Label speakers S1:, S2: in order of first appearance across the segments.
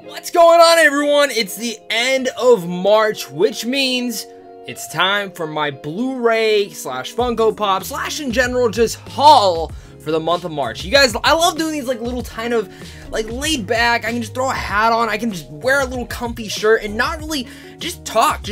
S1: What's going on, everyone? It's the end of March, which means it's time for my Blu-ray slash Funko Pop slash in general just haul for the month of March. You guys, I love doing these like little kind of like laid back. I can just throw a hat on, I can just wear a little comfy shirt and not really just talk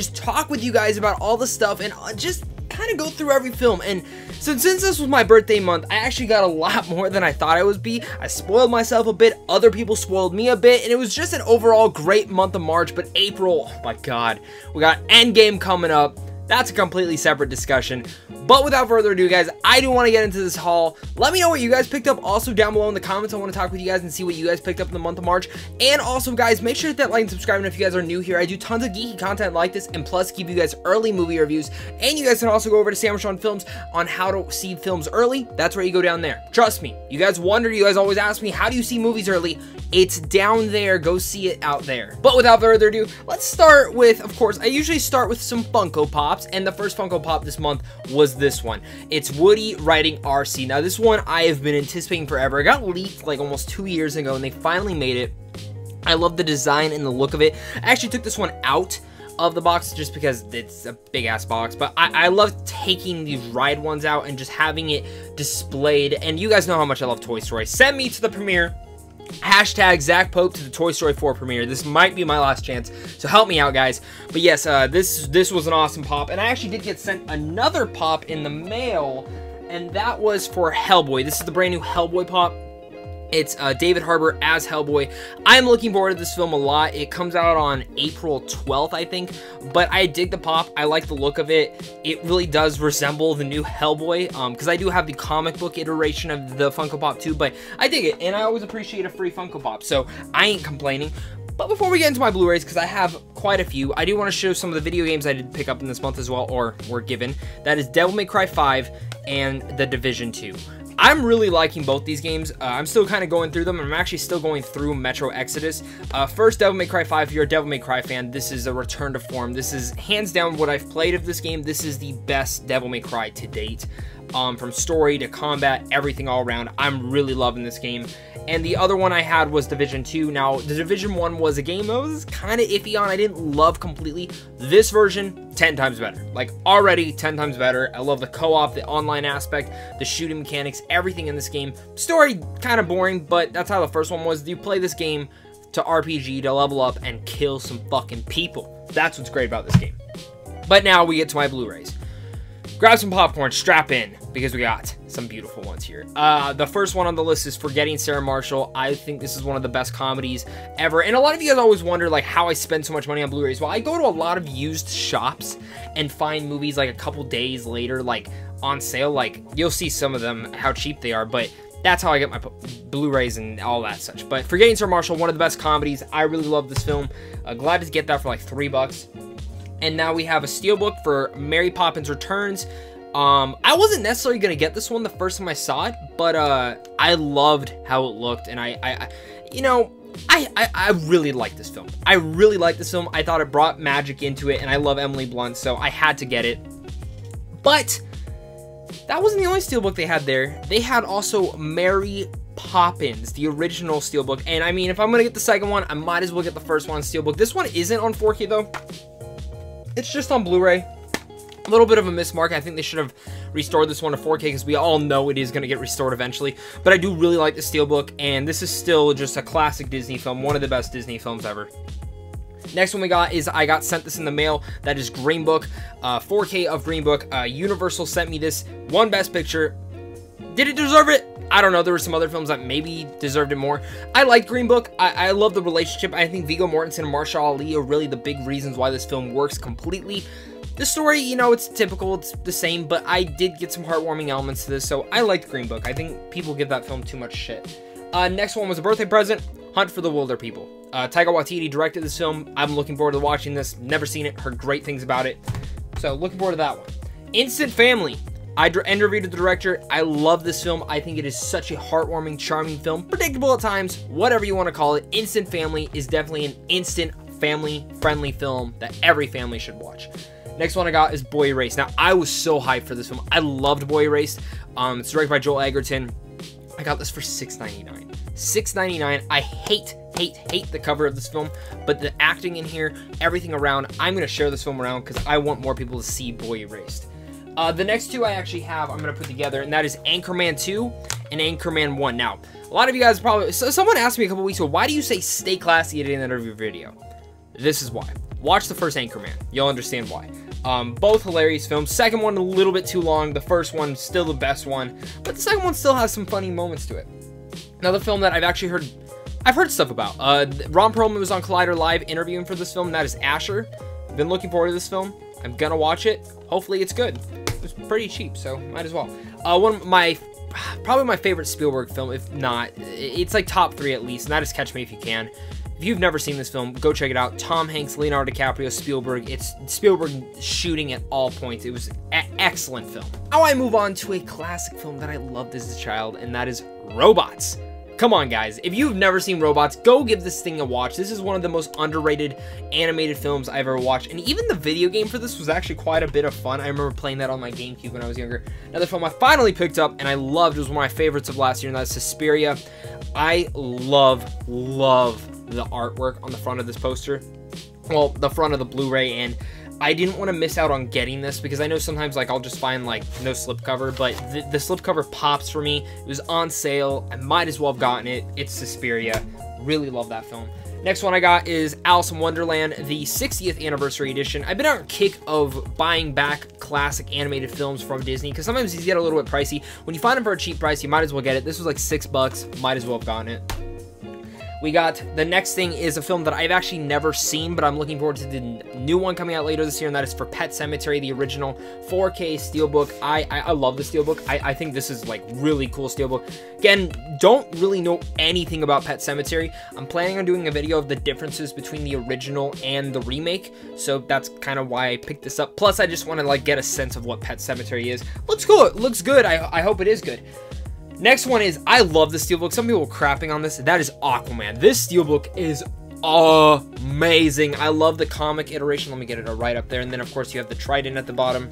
S1: with you guys about all the stuff and just kind of go through every film. And since this was my birthday month, I actually got a lot more than I thought I would be. I spoiled myself a bit, other people spoiled me a bit, and it was just an overall great month of March. But April, oh my god, we got Endgame coming up. That's a completely separate discussion. But without further ado, guys, I do want to get into this haul. Let me know what you guys picked up. Also, down below in the comments, I want to talk with you guys and see what you guys picked up in the month of March. And also, guys, make sure to hit that like and subscribe. And if you guys are new here, I do tons of geeky content like this, and plus give you guys early movie reviews. And you guys can also go over to Sandwich on Films on how to see films early. That's where you go down there. Trust me. You guys wonder, you guys always ask me, how do you see movies early? It's down there. Go see it out there. But without further ado, let's start with, of course, I usually start with some Funko Pops, and the first Funko Pop this month was this one. It's Woody riding RC. Now, this one I have been anticipating forever. It got leaked like almost 2 years ago, and they finally made it. I love the design and the look of it. I actually took this one out of the box just because it's a big ass box, but I love taking these ride ones out and just having it displayed. And you guys know how much I love Toy Story. Send me to the premiere. Hashtag Zach Pope to the Toy Story 4 premiere. This might be my last chance, so help me out, guys. But yes, this was an awesome pop, and I actually did get sent another pop in the mail, and that was for Hellboy. This is the brand new Hellboy pop. It's David Harbour as Hellboy. I'm looking forward to this film a lot. It comes out on April 12th, I think. But I dig the pop. I like the look of it. It really does resemble the new Hellboy. Because I do have the comic book iteration of the Funko Pop too. But I dig it. And I always appreciate a free Funko Pop. So I ain't complaining. But before we get into my Blu-rays, because I have quite a few, I do want to show some of the video games I did pick up in this month as well, or were given. That is Devil May Cry 5 and The Division 2. I'm really liking both these games. I'm still kind of going through them. I'm actually still going through Metro Exodus. First, Devil May Cry 5. If you're a Devil May Cry fan, this is a return to form. This is hands down what I've played of this game. This is the best Devil May Cry to date. From story to combat, everything all around. I'm really loving this game. And the other one I had was Division 2. Now, the Division 1 was a game I was kind of iffy on. I didn't love completely. This version, 10 times better. Like, already 10 times better. I love the co-op, the online aspect, the shooting mechanics, everything in this game. Story, kind of boring, but that's how the first one was. You play this game to RPG, to level up, and kill some fucking people. That's what's great about this game. But now we get to my Blu-rays. Grab some popcorn, strap in, because we got some beautiful ones here. The first one on the list is Forgetting Sarah Marshall. I think this is one of the best comedies ever. And a lot of you guys always wonder like how I spend so much money on Blu-rays. Well, I go to a lot of used shops and find movies like a couple days later, like on sale. Like you'll see some of them, how cheap they are, but that's how I get my Blu-rays and all that such. But Forgetting Sarah Marshall, one of the best comedies. I really love this film. Glad to get that for like $3. And now we have a steelbook for Mary Poppins Returns. I wasn't necessarily going to get this one the first time I saw it, but I loved how it looked, and I really like this film. I really like this film. I thought it brought magic into it, and I love Emily Blunt, so I had to get it. But that wasn't the only steelbook they had there. They had also Mary Poppins, the original steelbook, and I mean, if I'm going to get the second one, I might as well get the first one steelbook. This one isn't on 4K, though. It's just on Blu-ray. A little bit of a mismark. I think they should have restored this one to 4K because we all know it is going to get restored eventually. But I do really like the steelbook, and this is still just a classic Disney film, one of the best Disney films ever. Next one we got is I got sent this in the mail. That is Green Book, 4K of Green Book. Universal sent me this. Won Best Picture. Did it deserve it? I don't know. There were some other films that maybe deserved it more. I like Green Book. I love the relationship. I think Viggo Mortensen and Mahershala Ali are really the big reasons why this film works completely. The story, you know, it's typical. It's the same, but I did get some heartwarming elements to this, so I liked Green Book. I think people give that film too much shit. Next one was a birthday present, Hunt for the Wilder People. Taika Waititi directed this film. I'm looking forward to watching this. Never seen it. Heard great things about it. So looking forward to that one. Instant Family. I interviewed the director. I love this film. I think it is such a heartwarming, charming film. Predictable at times, whatever you want to call it. Instant Family is definitely an instant family-friendly film that every family should watch. Next one I got is Boy Erased. Now, I was so hyped for this film. I loved Boy Erased. It's directed by Joel Edgerton. I got this for $6.99. $6.99. I hate the cover of this film, but the acting in here, everything around, I'm going to share this film around because I want more people to see Boy Erased. The next two I actually have, I'm going to put together, and that is Anchorman 2 and Anchorman 1. Now, a lot of you guys probably, someone asked me a couple weeks ago, why do you say stay classy at the end of your video? This is why. Watch the first Anchorman. You'll understand why. Both hilarious films. Second one a little bit too long. The first one still the best one, but the second one still has some funny moments to it. Another film that I've heard stuff about. Ron Perlman was on Collider Live interviewing for this film. That is Asher. I've been looking forward to this film. I'm gonna watch it. Hopefully it's good. It was pretty cheap, so might as well. One of my, probably my favorite Spielberg film, if not, it's like top 3 at least, and that is Catch Me If You Can. If you've never seen this film, go check it out. Tom Hanks, Leonardo DiCaprio, Spielberg. It's Spielberg shooting at all points. It was an excellent film. Now I move on to a classic film that I loved as a child, and that is Robots. Come on, guys. If you've never seen Robots, go give this thing a watch. This is one of the most underrated animated films I've ever watched. And even the video game for this was actually quite a bit of fun. I remember playing that on my GameCube when I was younger. Another film I finally picked up and I loved, was one of my favorites of last year, and that's Suspiria. I love the artwork on the front of this poster. Well, the front of the Blu-ray, and I didn't want to miss out on getting this because I know sometimes like I'll just find like no slipcover, but the slipcover pops for me. It was on sale. I might as well have gotten it. It's Suspiria. Really love that film. Next one I got is Alice in Wonderland, the 60th anniversary edition. I've been on a kick of buying back classic animated films from Disney because sometimes these get a little bit pricey. When you find them for a cheap price, you might as well get it. This was like $6. Might as well have gotten it. We got, the next thing is a film that I've actually never seen, but I'm looking forward to the new one coming out later this year, and that is for Pet Sematary, the original 4K Steelbook. I love the Steelbook. I think this is like really cool Steelbook. Again, don't really know anything about Pet Sematary. I'm planning on doing a video of the differences between the original and the remake, so that's kind of why I picked this up. Plus, I just want to like get a sense of what Pet Sematary is. Looks cool. It looks good. I hope it is good. Next one is, I love the Steelbook. Some people are crapping on this. That is Aquaman. This Steelbook is amazing. I love the comic iteration. Let me get it right up there. And then, of course, you have the trident at the bottom.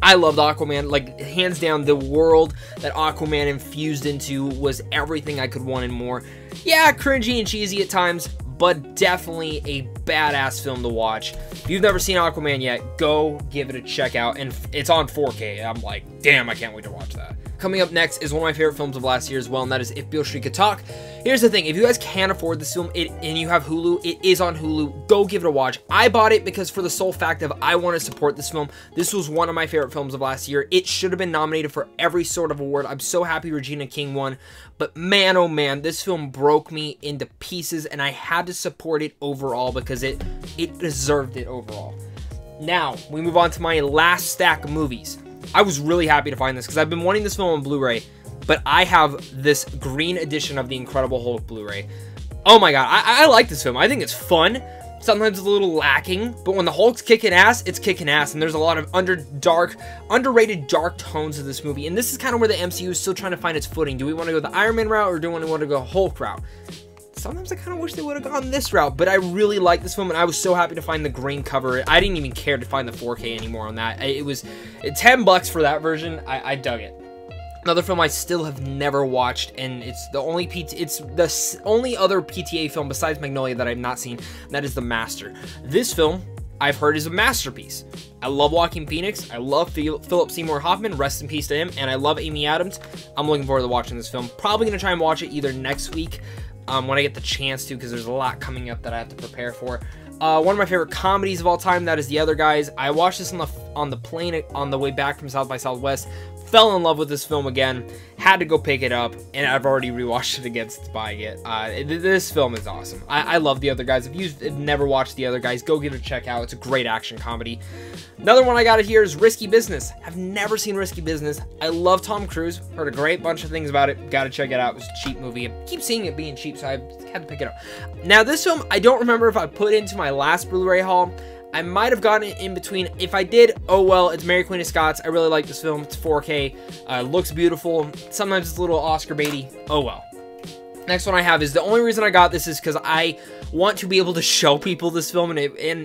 S1: I loved Aquaman. Like, hands down, the world that Aquaman infused into was everything I could want and more. Yeah, cringy and cheesy at times, but definitely a badass film to watch. If you've never seen Aquaman yet, go give it a check out. And it's on 4K. I'm like, damn, I can't wait to watch that. Coming up next is one of my favorite films of last year as well, and that is If Beale Street Could Talk. Here's the thing, if you guys can't afford this film and you have Hulu, it is on Hulu. Go give it a watch. I bought it because for the sole fact of I want to support this film. This was one of my favorite films of last year. It should have been nominated for every sort of award. I'm so happy Regina King won, but man, oh man, this film broke me into pieces, and I had to support it overall because it deserved it overall. Now, we move on to my last stack of movies. I was really happy to find this because I've been wanting this film on Blu-ray, but I have this green edition of the Incredible Hulk Blu-ray. Oh my god, I like this film. I think it's fun. Sometimes it's a little lacking, but when the Hulk's kicking ass, it's kicking ass, and there's a lot of underrated dark tones to this movie, and this is kind of where the MCU is still trying to find its footing. Do we want to go the Iron Man route, or do we want to go Hulk route? Sometimes I kind of wish they would have gone this route, but I really like this film, and I was so happy to find the green cover. I didn't even care to find the 4K anymore on that. It was $10 for that version. I dug it. Another film I still have never watched, and it's the only other PTA film besides Magnolia that I've not seen, and that is The Master. This film, I've heard, is a masterpiece. I love Joaquin Phoenix. I love Philip Seymour Hoffman. Rest in peace to him. And I love Amy Adams. I'm looking forward to watching this film. Probably going to try and watch it either next week, when I get the chance to, because there's a lot coming up that I have to prepare for. One of my favorite comedies of all time, that is The Other Guys. I watched this on the plane on the way back from South by Southwest. Fell in love with this film again. Had to go pick it up, and I've already rewatched it again since buying it. This film is awesome. I love The Other Guys. If you've never watched The Other Guys, go give it a check out. It's a great action comedy. Another one I got here is Risky Business. I've never seen Risky Business. I love Tom Cruise. Heard a great bunch of things about it. Got to check it out. It was a cheap movie. I keep seeing it being cheap, so I had to pick it up. Now, this film, I don't remember if I put into my last Blu-ray haul. I might have gotten it in between. If I did, oh well, it's Mary Queen of Scots. I really like this film. It's 4K. Looks beautiful. Sometimes it's a little Oscar baity. Oh well. Next one I have is, the only reason I got this is because I want to be able to show people this film, and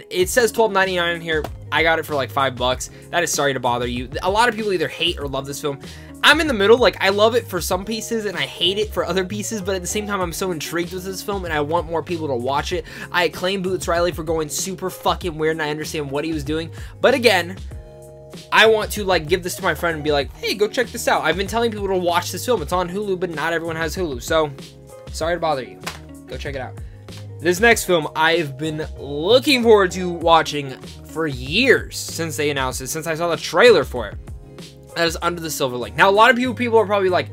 S1: it says $12.99 in here. I got it for like $5. That is sorry to bother you. A lot of people either hate or love this film. I'm in the middle. Like, I love it for some pieces and I hate it for other pieces, but at the same time, I'm so intrigued with this film and I want more people to watch it. I acclaim Boots Riley for going super fucking weird and I understand what he was doing. But again, I want to, like, give this to my friend and be like, hey, go check this out. I've been telling people to watch this film. It's on Hulu, but not everyone has Hulu. So, sorry to bother you. Go check it out. This next film, I've been looking forward to watching for years since they announced it, since I saw the trailer for it. That is Under the Silver Lake. Now, a lot of people are probably like,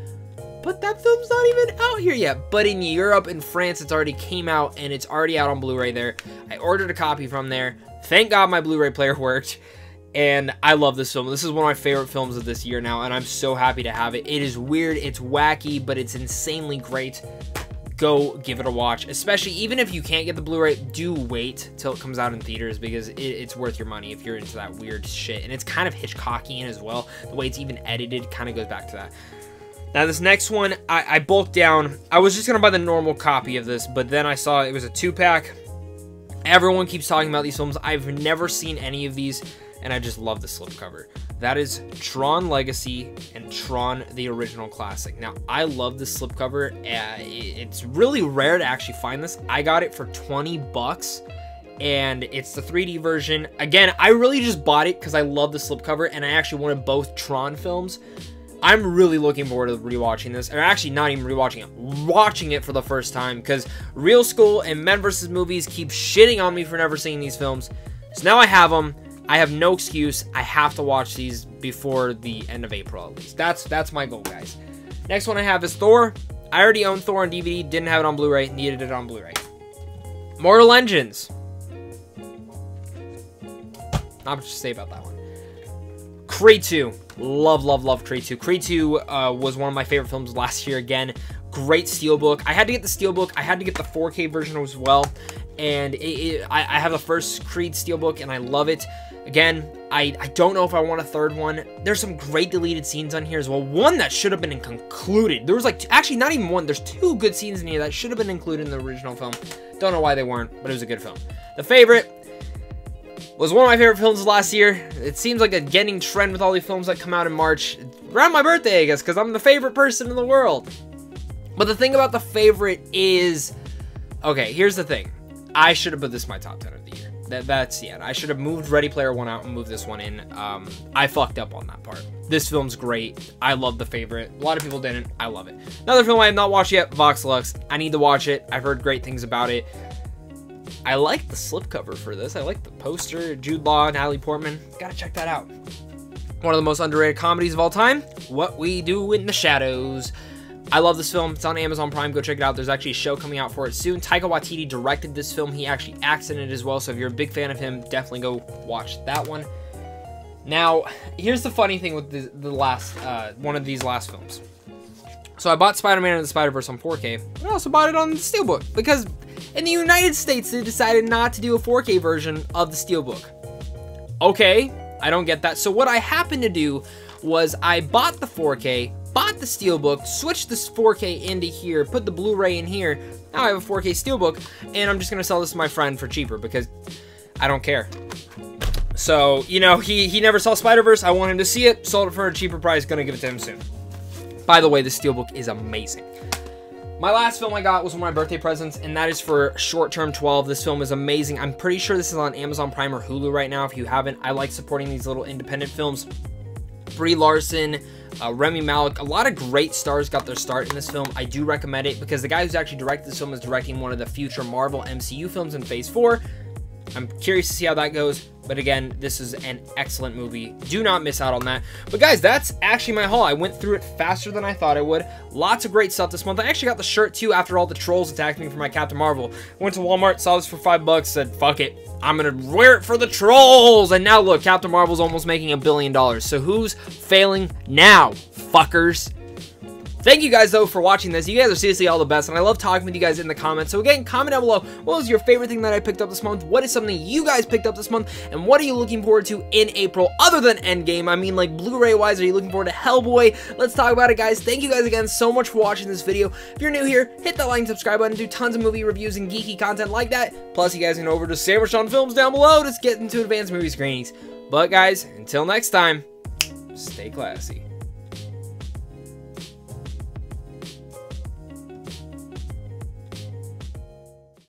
S1: but that film's not even out here yet. But in Europe and France, it's already came out, and it's already out on Blu-ray there. I ordered a copy from there. Thank God my Blu-ray player worked. And I love this film. This is one of my favorite films of this year now, and I'm so happy to have it. It is weird, it's wacky, but it's insanely great. Go give it a watch. Especially, even if you can't get the Blu-ray, do wait till it comes out in theaters, because it's worth your money if you're into that weird shit. And it's kind of Hitchcockian as well. The way it's even edited kind of goes back to that. Now, this next one, I bulked down. I was just going to buy the normal copy of this, but then I saw it was a 2-pack. Everyone keeps talking about these films. I've never seen any of these, and I just love the slipcover. That is Tron Legacy and Tron the Original Classic. Now, I love this slipcover. It's really rare to actually find this. I got it for 20 bucks, and it's the 3D version. Again, I really just bought it because I love the slipcover, and I actually wanted both Tron films. I'm really looking forward to rewatching this, or actually not even rewatching it, watching it for the first time, because Real School and Men vs. Movies keep shitting on me for never seeing these films. So now I have them. I have no excuse. I have to watch these before the end of April, at least. That's my goal, guys. Next one I have is Thor. I already own Thor on DVD, didn't have it on Blu-ray, needed it on Blu-ray. Mortal Engines. Not much to say about that one. Creed 2. Love Creed 2. Creed 2 was one of my favorite films last year again. Great steelbook. I had to get the steelbook. I had to get the 4K version as well. And I have the first Creed steelbook and I love it. Again, I don't know if I want a third one. There's some great deleted scenes on here as well. One that should have been included. There was like, actually not even one. There's 2 good scenes in here that should have been included in the original film. Don't know why they weren't, but it was a good film. The Favorite was one of my favorite films last year. It seems like a getting trend with all these films that come out in March. Around my birthday, I guess, because I'm the favorite person in the world. But the thing about The Favorite is, okay, here's the thing. I should have put this in my top 10 of the year. That's it. I should have moved Ready Player One out and moved this one in. I fucked up on that part. This film's great. I love The Favorite. A lot of people didn't. I love it. Another film I have not watched yet, Vox Lux. I need to watch it. I've heard great things about it. I like the slipcover for this. I like the poster. Jude Law, Natalie Portman. Gotta check that out. One of the most underrated comedies of all time. What We Do in the Shadows. I love this film. It's on Amazon Prime. Go check it out. There's actually a show coming out for it soon. Taika Waititi directed this film. He actually acts in it as well. So if you're a big fan of him, definitely go watch that one. Now, here's the funny thing with the last one of these last films. So I bought Spider-Man and the Spider-Verse on 4K. But I also bought it on the Steelbook because in the United States, they decided not to do a 4K version of the Steelbook. Okay, I don't get that. So what I happened to do was I bought the 4K, bought the Steelbook, switched this 4K into here, put the Blu-ray in here. Now I have a 4K Steelbook, and I'm just going to sell this to my friend for cheaper because I don't care. So, you know, he never saw Spider-Verse. I want him to see it. Sold it for a cheaper price. Going to give it to him soon. By the way, the Steelbook is amazing. My last film I got was one of my birthday presents, and that is for Short Term 12. This film is amazing. I'm pretty sure this is on Amazon Prime or Hulu right now. If you haven't, I like supporting these little independent films. Brie Larson, Remy Malek, a lot of great stars got their start in this film. I do recommend it because the guy who's actually directed this film is directing one of the future Marvel MCU films in Phase 4. I'm curious to see how that goes, but again, this is an excellent movie. Do not miss out on that. But guys, that's actually my haul. I went through it faster than I thought I would. Lots of great stuff this month. I actually got the shirt too after all the trolls attacked me for my Captain Marvel. Went to Walmart, saw this for $5, said, fuck it, I'm gonna wear it for the trolls. And now look, Captain Marvel's almost making $1 billion. So who's failing now, fuckers? Thank you guys, though, for watching this. You guys are seriously all the best, and I love talking with you guys in the comments. So, again, comment down below, what was your favorite thing that I picked up this month? What is something you guys picked up this month? And what are you looking forward to in April, other than Endgame? I mean, like, Blu-ray-wise, are you looking forward to Hellboy? Let's talk about it, guys. Thank you guys again so much for watching this video. If you're new here, hit that like and subscribe button. Do tons of movie reviews and geeky content like that. Plus, you guys can go over to Sandwich on Films down below to get into advanced movie screenings. But, guys, until next time, stay classy.